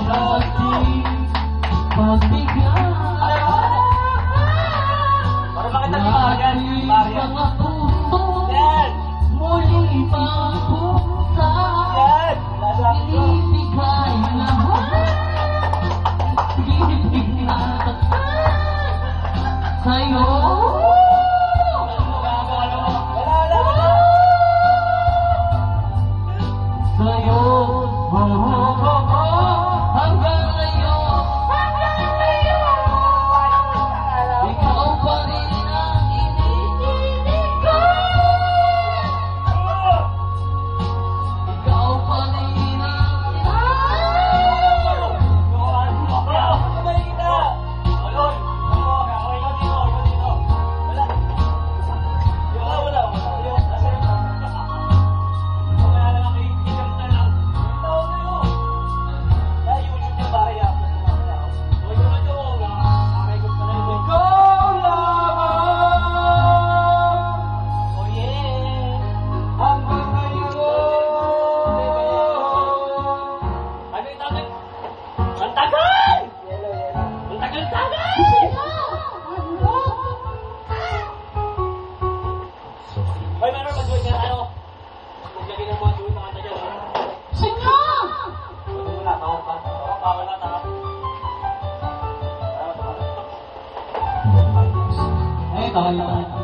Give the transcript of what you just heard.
darating pagbigyan. Para makita niyo mga Maria. Mga puso Yan! muli pagbukas. Yan! Ibigay lahat. Ibigay sa'yo. Sa'yo, hanggang ngayon, ikaw pa rin ang iniibig ko. Ikaw pa rin ang tayo.